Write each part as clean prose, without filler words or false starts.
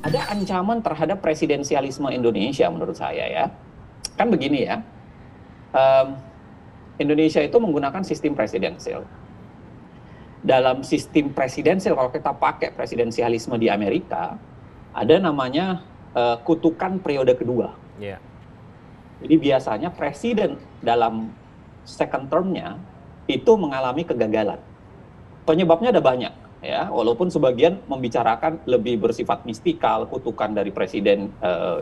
ada ancaman terhadap presidensialisme Indonesia menurut saya ya. Kan begini ya, Indonesia itu menggunakan sistem presidensial. Dalam sistem presidensial, kalau kita pakai presidensialisme di Amerika, ada namanya kutukan periode kedua. Yeah. Jadi biasanya presiden dalam second term-nya itu mengalami kegagalan. Penyebabnya ada banyak, ya. Walaupun sebagian membicarakan lebih bersifat mistikal, kutukan dari presiden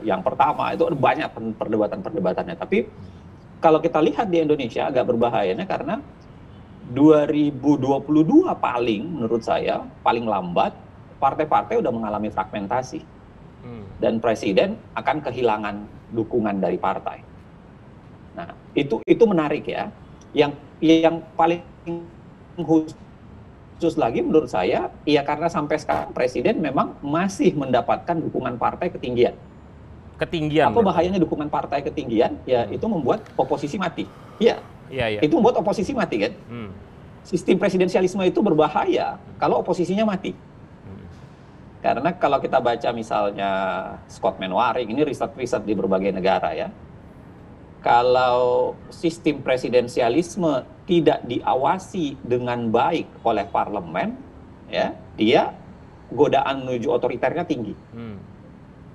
yang pertama itu ada banyak perdebatan-perdebatannya. Tapi kalau kita lihat di Indonesia agak berbahayanya karena 2022 menurut saya paling lambat partai-partai udah mengalami fragmentasi dan presiden akan kehilangan dukungan dari partai. Nah itu menarik ya. Yang paling khusus lagi menurut saya ya karena sampai sekarang presiden memang masih mendapatkan dukungan partai ketinggian. Apa bahayanya dukungan partai ketinggian? Ya itu membuat oposisi mati. Iya. Itu membuat oposisi mati kan. Sistem presidensialisme itu berbahaya kalau oposisinya mati. Karena kalau kita baca misalnya Scott Manwaring, ini riset-riset di berbagai negara ya. Kalau sistem presidensialisme tidak diawasi dengan baik oleh parlemen, ya, dia godaan menuju otoriternya tinggi.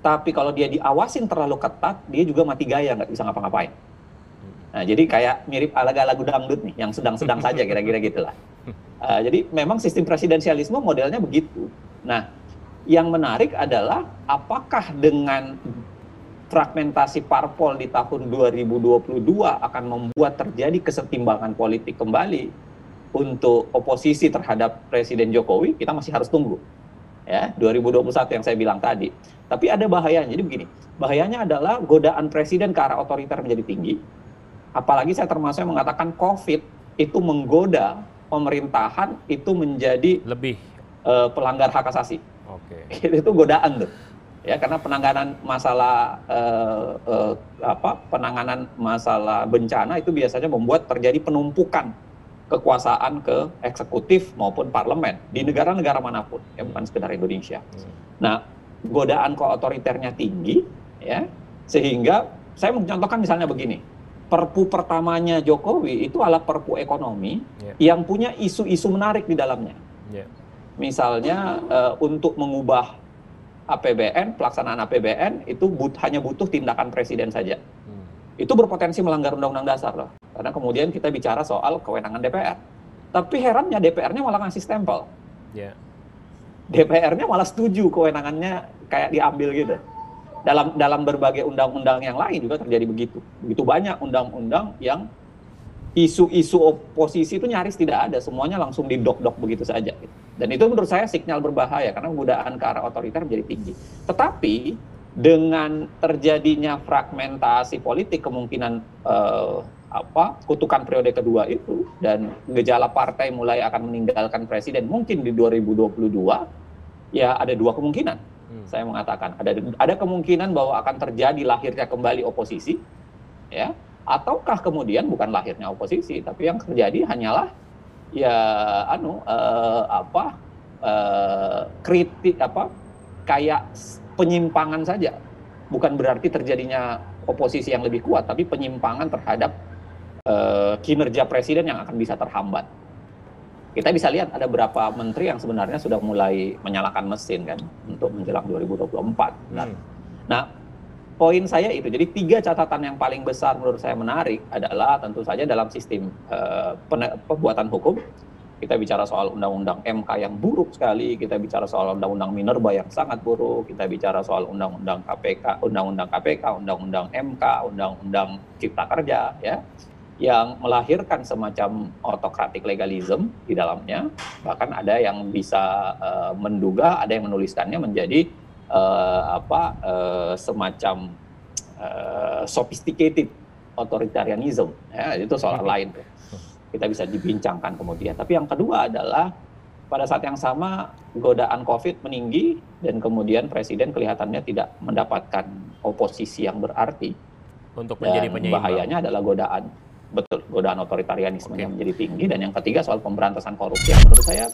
Tapi kalau dia diawasin terlalu ketat, dia juga mati gaya, nggak bisa ngapa-ngapain. Nah, jadi kayak mirip lagu dangdut nih, yang sedang-sedang saja kira-kira gitulah. Jadi memang sistem presidensialisme modelnya begitu. Nah, yang menarik adalah apakah dengan fragmentasi parpol di tahun 2022 akan membuat terjadi kesetimbangan politik kembali untuk oposisi terhadap Presiden Jokowi, kita masih harus tunggu. Ya, 2021 yang saya bilang tadi. Tapi ada bahayanya. Jadi begini, bahayanya adalah godaan presiden ke arah otoriter menjadi tinggi. Apalagi saya termasuk yang mengatakan COVID itu menggoda pemerintahan itu menjadi lebih pelanggar hak asasi. Itu godaan tuh. Ya, karena penanganan masalah penanganan masalah bencana itu biasanya membuat terjadi penumpukan kekuasaan ke eksekutif maupun parlemen di negara-negara manapun, ya bukan sekedar Indonesia. Nah, godaan ke otoriternya tinggi, ya, sehingga saya mencontohkan misalnya begini, Perpu pertamanya Jokowi itu adalah Perpu ekonomi yang punya isu-isu menarik di dalamnya. Misalnya untuk mengubah APBN, pelaksanaan APBN itu hanya butuh tindakan presiden saja. Itu berpotensi melanggar Undang-Undang Dasar loh. Karena kemudian kita bicara soal kewenangan DPR. Tapi herannya DPR-nya malah ngasih stempel. DPR-nya malah setuju kewenangannya kayak diambil gitu. Dalam berbagai undang-undang yang lain juga terjadi begitu. Begitu banyak undang-undang yang isu-isu oposisi itu nyaris tidak ada. Semuanya langsung didok-dok begitu saja. Dan itu menurut saya sinyal berbahaya karena godaan ke arah otoriter menjadi tinggi. Tetapi dengan terjadinya fragmentasi politik kemungkinan kutukan periode kedua itu dan gejala partai mulai akan meninggalkan presiden mungkin di 2022 ya ada dua kemungkinan. Saya mengatakan ada kemungkinan bahwa akan terjadi lahirnya kembali oposisi ya ataukah kemudian bukan lahirnya oposisi tapi yang terjadi hanyalah ya kritik kayak penyimpangan saja, bukan berarti terjadinya oposisi yang lebih kuat, tapi penyimpangan terhadap kinerja presiden yang akan bisa terhambat. Kita bisa lihat ada beberapa menteri yang sebenarnya sudah mulai menyalakan mesin kan untuk menjelang 2024. Nah, poin saya itu, jadi 3 catatan yang paling besar menurut saya menarik adalah tentu saja dalam sistem pembuatan hukum. Kita bicara soal undang-undang MK yang buruk sekali, kita bicara soal undang-undang Minerba yang sangat buruk, kita bicara soal undang-undang KPK, undang-undang MK, undang-undang Cipta Kerja, ya, yang melahirkan semacam autokratik legalism di dalamnya. Bahkan ada yang bisa menduga, ada yang menuliskannya menjadi semacam sophisticated authoritarianism, ya, itu soal lain tuh. Kita bisa dibincangkan kemudian. Tapi yang kedua adalah pada saat yang sama godaan COVID meninggi dan kemudian presiden kelihatannya tidak mendapatkan oposisi yang berarti. Untuk menjadi penyeimbang. Bahayanya adalah godaan otoritarianisme yang menjadi tinggi. Dan yang ketiga soal pemberantasan korupsi yang menurut saya